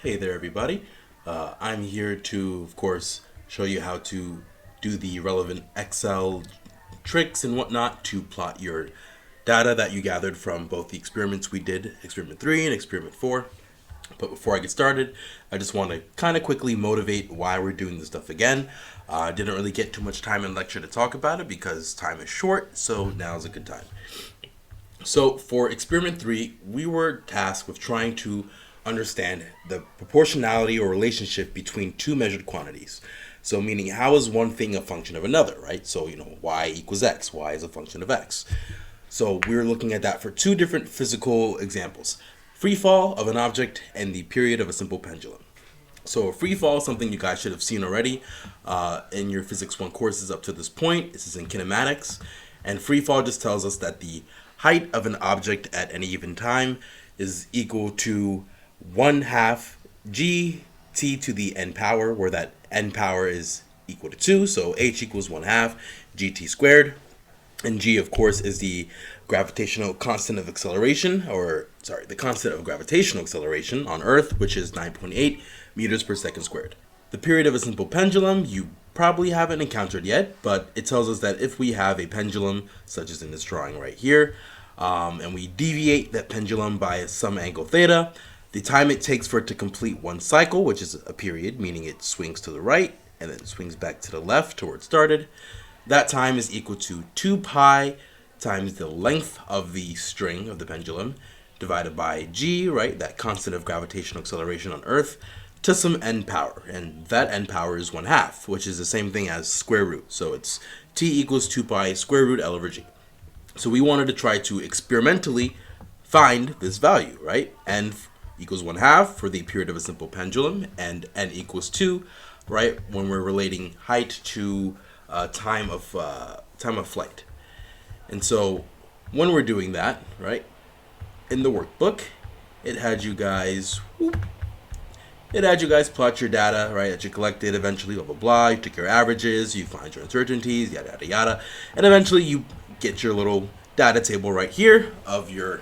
Hey there, everybody. I'm here to, of course, show you how to do the relevant Excel tricks and whatnot to plot your data that you gathered from both the experiments we did, experiment 3 and experiment 4. But before I get started, I just want to kind of quickly motivate why we're doing this stuff again. I didn't really get too much time in lecture to talk about it because time is short, so now is a good time. So for experiment 3, we were tasked with trying to understand the proportionality or relationship between two measured quantities. So meaning how is one thing a function of another, right? So, y equals x, y is a function of x. So we're looking at that for two different physical examples. Free fall of an object and the period of a simple pendulum. So a free fall is something you guys should have seen already in your Physics 1 courses up to this point. This is in kinematics. And free fall just tells us that the height of an object at any given time is equal to 1/2 gt to the n power, where that n power is equal to 2. So h equals 1/2 gt squared. And g, of course, is the gravitational constant of acceleration, the constant of gravitational acceleration on Earth, which is 9.8 meters per second squared. The period of a simple pendulum you probably haven't encountered yet, but it tells us that if we have a pendulum, such as in this drawing right here, and we deviate that pendulum by some angle theta, the time it takes for it to complete one cycle, which is a period, meaning it swings to the right and then swings back to the left to where it started, that time is equal to 2 pi times the length of the string of the pendulum divided by g, right, that constant of gravitational acceleration on Earth, to some n power. And that n power is 1/2, which is the same thing as square root. So it's t equals 2 pi square root L over g. So we wanted to try to experimentally find this value, right? N equals 1/2 for the period of a simple pendulum, and n equals 2, right, when we're relating height to time of flight. And so when we're doing that, right, in the workbook, it had you guys plot your data, right, that you collected eventually, blah, blah, blah. You took your averages, you find your uncertainties, yada, yada, yada. And eventually you get your little data table right here of your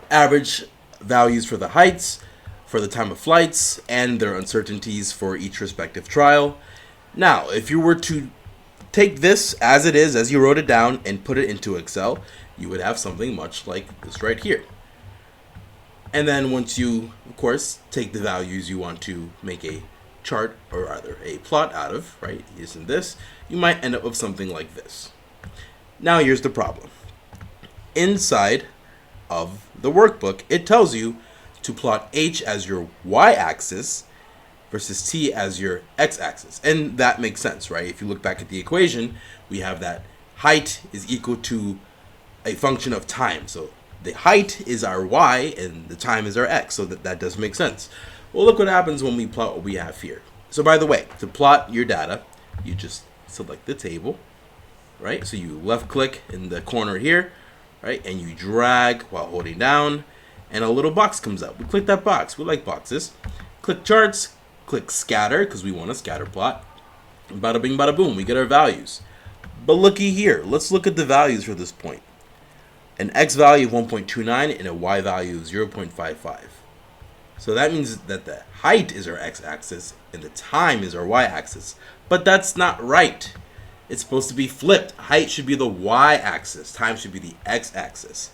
average values for the heights, for the time of flights, and their uncertainties for each respective trial. Now, if you were to take this as it is, as you wrote it down, and put it into Excel, you would have something much like this right here. And then once you, of course, take the values you want to make a chart, or rather a plot out of, right, using this, you might end up with something like this. Now here's the problem. Inside of the workbook, it tells you to plot h as your y-axis versus t as your x-axis. And that makes sense, right? If you look back at the equation, we have that height is equal to a function of time. So the height is our y and the time is our x. So that does make sense. Well, look what happens when we plot what we have here. So by the way, to plot your data, you just select the table, right? So you left click in the corner here, right? And you drag while holding down, and a little box comes up. We click that box. We like boxes. Click charts, click scatter, because we want a scatter plot. And bada bing, bada boom, we get our values. But looky here. Let's look at the values for this point. An x value of 1.29 and a y value of 0.55. So that means that the height is our x-axis and the time is our y-axis. But that's not right. It's supposed to be flipped. Height should be the y-axis. Time should be the x-axis.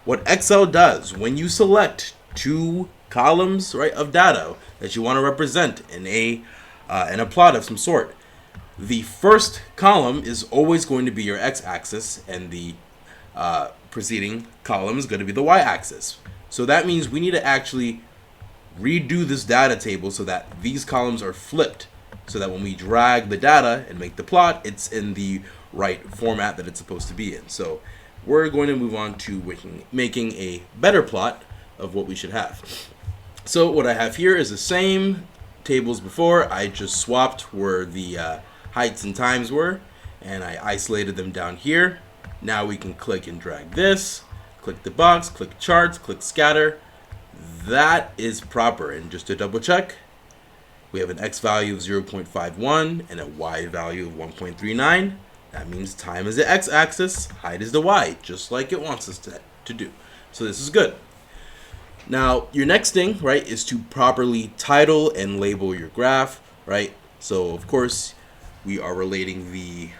What Excel does when you select two columns, right, of data that you want to represent in a plot of some sort, the first column is always going to be your x-axis, and the preceding column is going to be the y-axis. So that means we need to actually redo this data table so that these columns are flipped, so that when we drag the data and make the plot, it's in the right format that it's supposed to be in. So we're going to move on to making a better plot of what we should have. So what I have here is the same tables before. I just swapped where the heights and times were, and I isolated them down here. Now we can click and drag this, click the box, click charts, click scatter. That is proper. And just to double check, we have an x value of 0.51 and a y value of 1.39. That means time is the x-axis, height is the y, just like it wants us to do. So this is good. Now, your next thing, right, is to properly title and label your graph, right? So, of course, we are relating the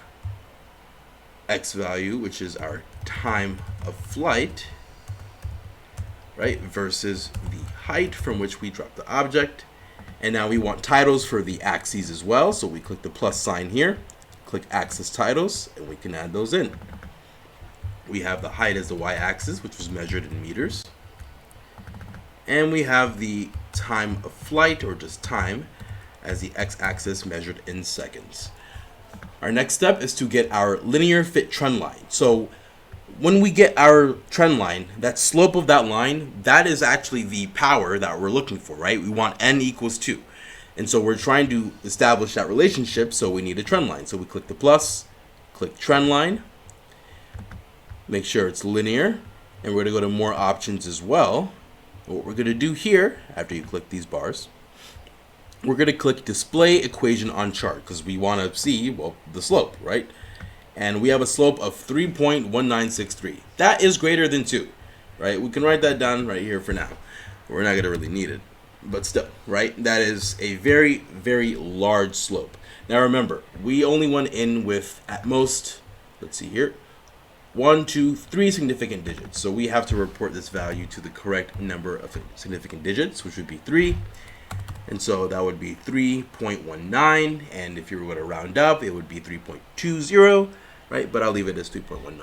x value, which is our time of flight, right, versus the height from which we drop the object. And now we want titles for the axes as well, so we click the plus sign here, click axis titles, and we can add those in. We have the height as the y-axis, which was measured in meters. And we have the time of flight, or just time, as the x-axis measured in seconds. Our next step is to get our linear fit trend line. So when we get our trend line, that slope of that line, that is actually the power that we're looking for, right? We want n equals 2. And so we're trying to establish that relationship, so we need a trend line. So we click the plus, click trend line, make sure it's linear, and we're going to go to more options as well. What we're going to do here, after you click these bars, we're going to click display equation on chart, because we want to see, well, the slope, right? And we have a slope of 3.1963. That is greater than 2, right? We can write that down right here for now. We're not going to really need it, but still, right? That is a very, very large slope. Now remember, we only went in with, at most, let's see here, 1, 2, 3 significant digits. So we have to report this value to the correct number of significant digits, which would be 3. And so that would be 3.19. And if you were going to round up, it would be 3.20, right? But I'll leave it as 3.19.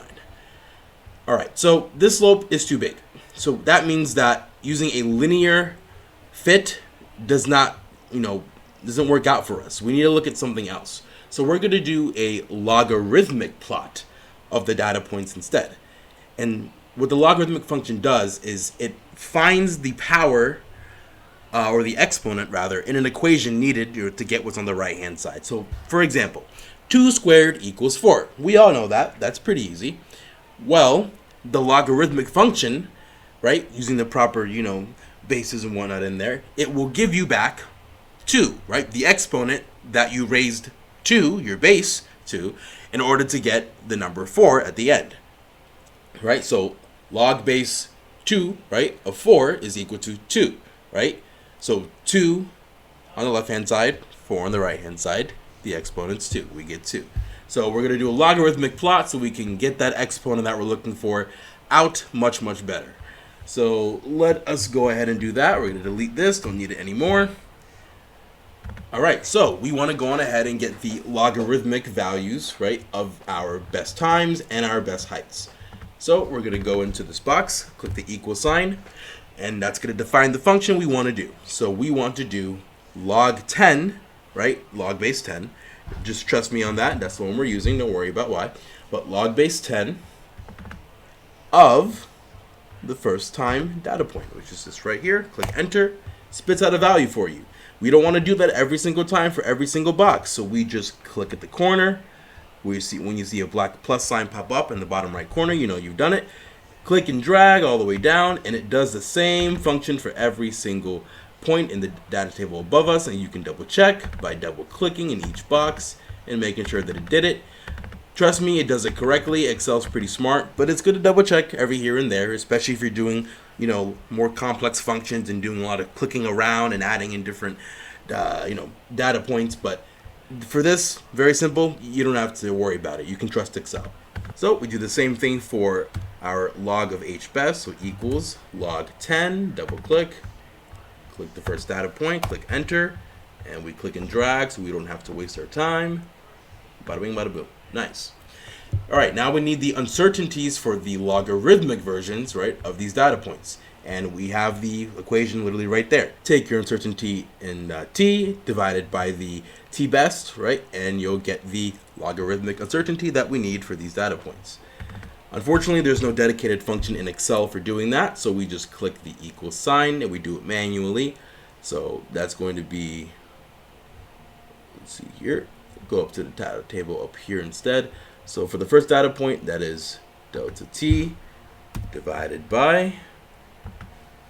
All right, so this slope is too big. So that means that using a linear fit does not, doesn't work out for us. We need to look at something else. So we're going to do a logarithmic plot of the data points instead. And what the logarithmic function does is it finds the power or the exponent rather in an equation needed to get what's on the right hand side. So for example, 2 squared equals 4. We all know that. That's pretty easy. Well, the logarithmic function, right, using the proper, bases and whatnot in there, it will give you back 2, right? The exponent that you raised to, your base to, in order to get the number 4 at the end, right? So log base 2, right, of 4 is equal to 2, right? So 2 on the left-hand side, 4 on the right-hand side, the exponent's 2. We get 2. So we're going to do a logarithmic plot so we can get that exponent that we're looking for out much, much better. So let us go ahead and do that. We're going to delete this. Don't need it anymore. All right, so we want to go on ahead and get the logarithmic values, right, of our best times and our best heights. So we're going to go into this box, click the equal sign, and that's going to define the function we want to do. So we want to do log 10, right, log base 10. Just trust me on that. That's the one we're using. Don't worry about why. But log base 10 of the first time data point, which is this right here. Click enter. Spits out a value for you. We don't want to do that every single time for every single box. So we just click at the corner. When you see a black plus sign pop up in the bottom right corner, you know you've done it. Click and drag all the way down, and it does the same function for every single point in the data table above us, and you can double check by double clicking in each box and making sure that it did it. Trust me, it does it correctly. Excel's pretty smart, but it's good to double check every here and there, especially if you're doing, more complex functions and doing a lot of clicking around and adding in different, data points. But for this, very simple. You don't have to worry about it. You can trust Excel. So we do the same thing for our log of h best. So equals log 10. Double click. Click the first data point, click enter, and we click and drag so we don't have to waste our time. Bada bing, bada boom. Nice. All right, now we need the uncertainties for the logarithmic versions, right, of these data points. And we have the equation literally right there. Take your uncertainty in t divided by the t best, right, and you'll get the logarithmic uncertainty that we need for these data points. Unfortunately, there's no dedicated function in Excel for doing that, so we just click the equal sign and we do it manually. So that's going to be, let's see here, go up to the data table up here instead. So for the first data point, that is delta t divided by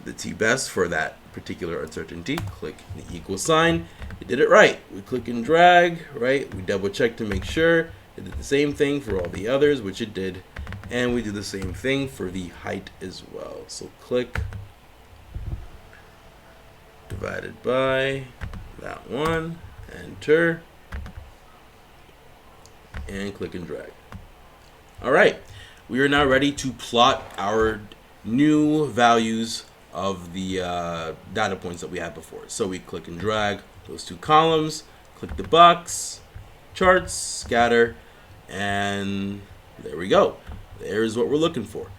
the t best for that particular uncertainty. Click the equal sign. We did it right. We click and drag, right? We double check to make sure. It did the same thing for all the others, which it did. And we do the same thing for the height as well. So click divided by that one, enter, and click and drag. All right, we are now ready to plot our new values of the data points that we had before. So we click and drag those two columns, click the box, charts, scatter, and there we go. There's what we're looking for.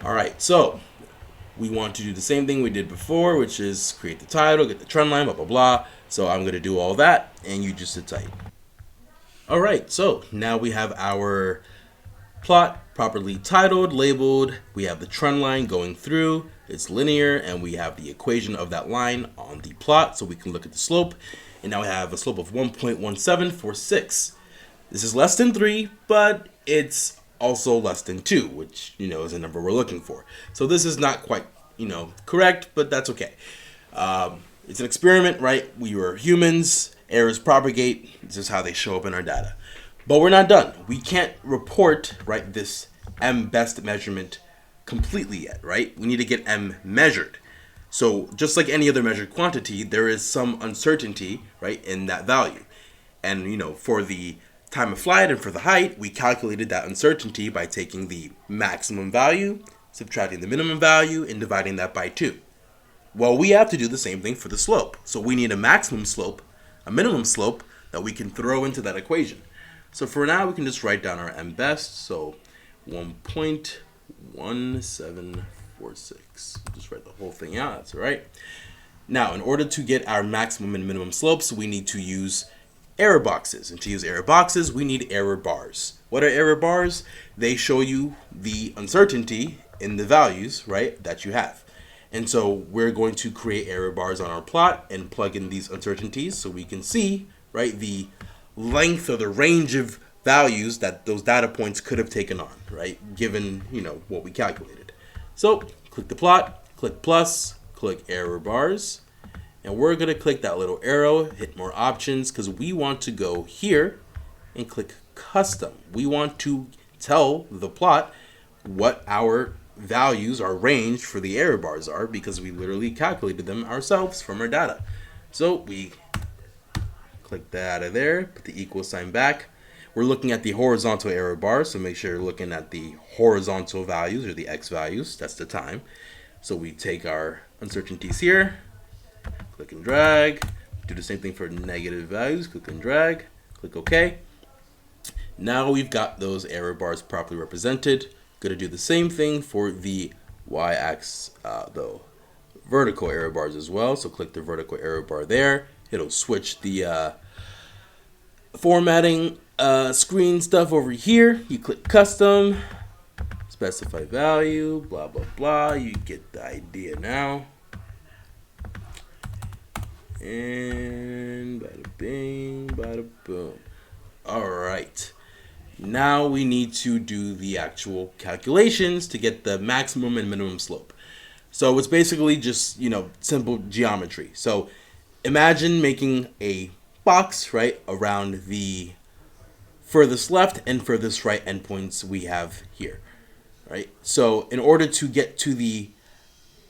All right, so we want to do the same thing we did before, which is create the title, get the trend line, blah, blah, blah. So I'm going to do all that, and you just sit tight. All right, so now we have our plot properly titled, labeled. We have the trend line going through. It's linear, and we have the equation of that line on the plot, so we can look at the slope. And now we have a slope of 1.1746. This is less than 3, but it's also less than 2, which, is a number we're looking for. So this is not quite, correct, but that's okay. It's an experiment, right? We were humans. Errors propagate. This is how they show up in our data. But we're not done. We can't report, right, this M best measurement completely yet, right? We need to get M measured. So just like any other measured quantity, there is some uncertainty, right, in that value. And, for the time of flight and for the height, we calculated that uncertainty by taking the maximum value, subtracting the minimum value, and dividing that by 2. Well, we have to do the same thing for the slope. So we need a maximum slope, a minimum slope that we can throw into that equation. So for now, we can just write down our M best. So 1.1746. Just write the whole thing out. That's all right. Now, in order to get our maximum and minimum slopes, we need to use error boxes. And to use error boxes, we need error bars. What are error bars? They show you the uncertainty in the values, right, that you have. And so we're going to create error bars on our plot and plug in these uncertainties so we can see, right, the length or the range of values that those data points could have taken on, right, given, what we calculated. So click the plot, click plus, click error bars, and we're going to click that little arrow, hit more options, because we want to go here and click custom. We want to tell the plot what our values, our range for the error bars are, because we literally calculated them ourselves from our data. So we click that out of there, put the equal sign back. We're looking at the horizontal error bar, so make sure you're looking at the horizontal values or the X values. That's the time. So we take our uncertainties here, click and drag, do the same thing for negative values, click and drag, click OK. Now we've got those error bars properly represented. Going to do the same thing for the y-axis, the vertical error bars as well. So click the vertical error bar there. It'll switch the formatting screen stuff over here. You click custom, specify value, blah, blah, blah. You get the idea now. And bada bing, bada boom. All right. Now we need to do the actual calculations to get the maximum and minimum slope. So it's basically just, simple geometry. So imagine making a box, right, around the furthest left and furthest right endpoints we have here, right? So in order to get to the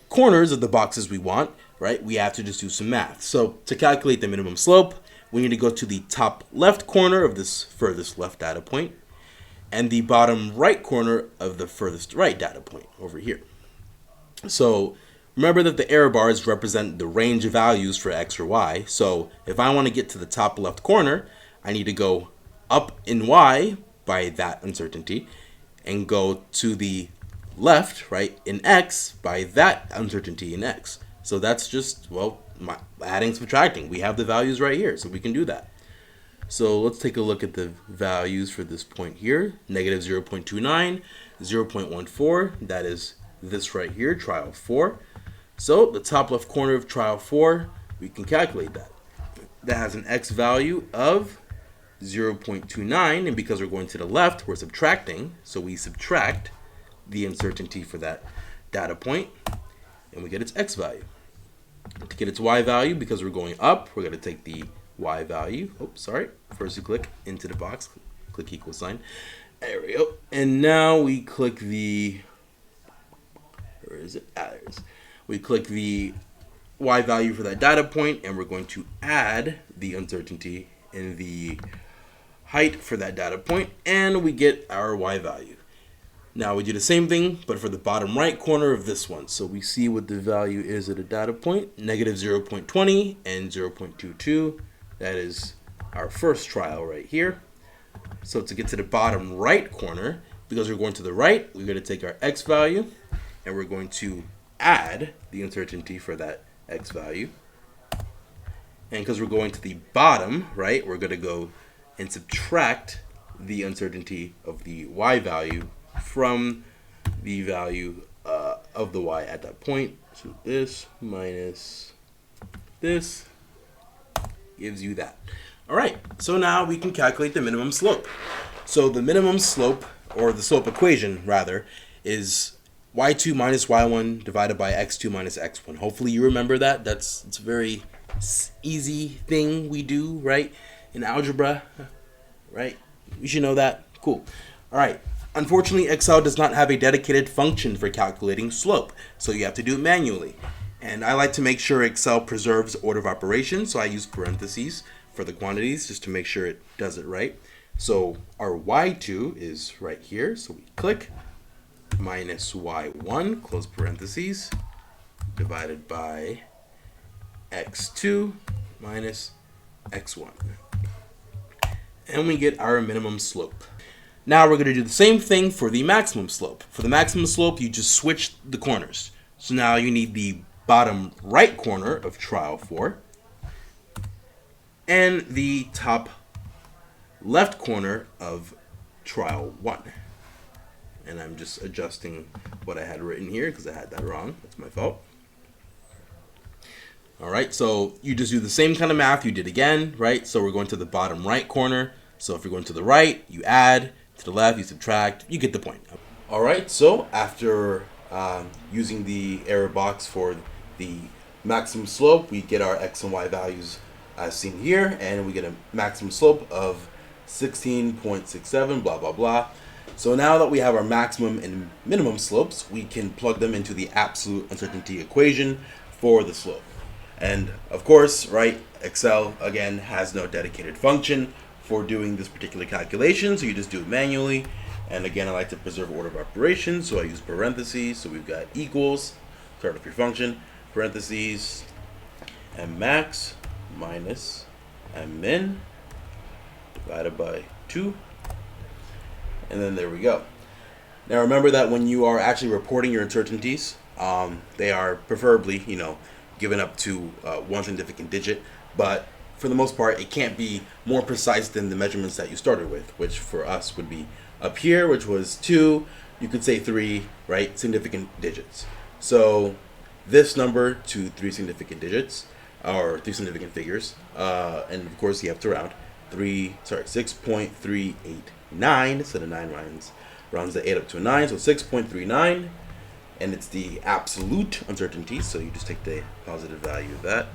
corners of the boxes we want, right, we have to just do some math. So to calculate the minimum slope, we need to go to the top left corner of this furthest left data point and the bottom right corner of the furthest right data point over here. So remember that the error bars represent the range of values for X or Y. So if I want to get to the top left corner, I need to go up in Y by that uncertainty and go to the left, right, in X by that uncertainty in X. So that's just, adding, subtracting. We have the values right here, so we can do that. So let's take a look at the values for this point here. Negative 0.29, 0.14, that is this right here, trial 4. So the top left corner of trial 4, we can calculate that. That has an X value of 0.29, and because we're going to the left, we're subtracting. So we subtract the uncertainty for that data point, and we get its X value. To get its Y value, because we're going up, we're going to take the Y value. First you click into the box, click equal sign. There we go. And now we click the, where is it? There it is. We click the y value for that data point, and we're going to add the uncertainty in the height for that data point, and we get our y value. Now we do the same thing, but for the bottom right corner of this one. So we see what the value is at a data point, negative 0.20 and 0.22. That is our first trial right here. So to get to the bottom right corner, because we're going to the right, we're going to take our x value, and we're going to add the uncertainty for that x value. And because we're going to the bottom right, we're going to go and subtract the uncertainty of the y value from the value of the y at that point. So this minus this gives you that. All right, so now we can calculate the minimum slope. So the minimum slope, or the slope equation rather, is y2 minus y1 divided by x2 minus x1. Hopefully you remember that. It's a very easy thing we do, right, in algebra, right? You should know that. Cool. All right. Unfortunately, Excel does not have a dedicated function for calculating slope, so you have to do it manually. And I like to make sure Excel preserves order of operations, so I use parentheses for the quantities just to make sure it does it right. So our y2 is right here, so we click minus y1, close parentheses, divided by x2 minus x1. And we get our minimum slope. Now we're going to do the same thing for the maximum slope. For the maximum slope, you just switch the corners. So now you need the bottom right corner of trial 4 and the top left corner of trial 1. And I'm just adjusting what I had written here because I had that wrong. That's my fault. All right, so you just do the same kind of math you did again, right? So we're going to the bottom right corner. So if you're going to the right, you add. To the left, you subtract. You get the point. All right, so after using the error box for the maximum slope, we get our x and y values as seen here, and we get a maximum slope of 16.67, blah, blah, blah. So now that we have our maximum and minimum slopes, we can plug them into the absolute uncertainty equation for the slope. And of course, right, Excel, again, has no dedicated function for doing this particular calculation, so you just do it manually. And again, I like to preserve order of operations, so I use parentheses. So we've got equals, start with your function, parentheses, m max minus m min divided by 2, and then there we go. Now remember that when you are actually reporting your uncertainties, they are preferably, given up to one significant digit, but for the most part, it can't be more precise than the measurements that you started with, which for us would be up here, which was 2, you could say 3, right, significant digits. So this number to 3 significant digits, or 3 significant figures, and of course you have to round, 6.389, so the 9 rounds the 8 up to a 9, so 6.39, and it's the absolute uncertainty, so you just take the positive value of that,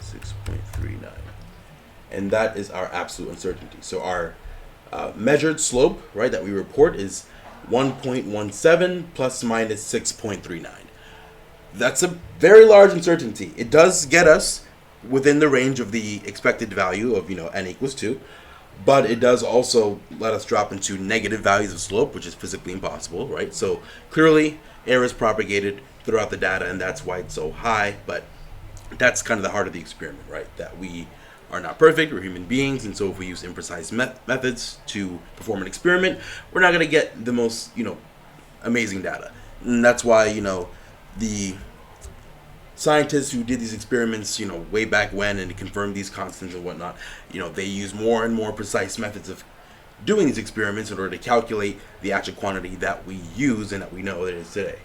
6.39. And that is our absolute uncertainty. So our measured slope, right, that we report is 1.17 plus minus 6.39. That's a very large uncertainty. It does get us within the range of the expected value of, n equals 2, but it does also let us drop into negative values of slope, which is physically impossible, right? So clearly error is propagated throughout the data, and that's why it's so high, but that's kind of the heart of the experiment, right? That we are not perfect, we're human beings, and so if we use imprecise methods to perform an experiment, we're not going to get the most, amazing data. And that's why, the scientists who did these experiments, way back when, and confirmed these constants and whatnot, they use more and more precise methods of doing these experiments in order to calculate the actual quantity that we use and that we know that it is today.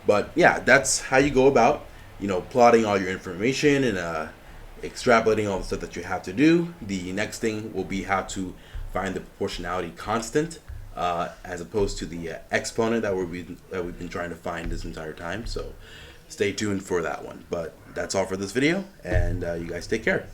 But yeah, that's how you go about, plotting all your information and extrapolating all the stuff that you have to do. The next thing will be how to find the proportionality constant as opposed to the exponent that we've been trying to find this entire time. So stay tuned for that one. But that's all for this video, and you guys take care.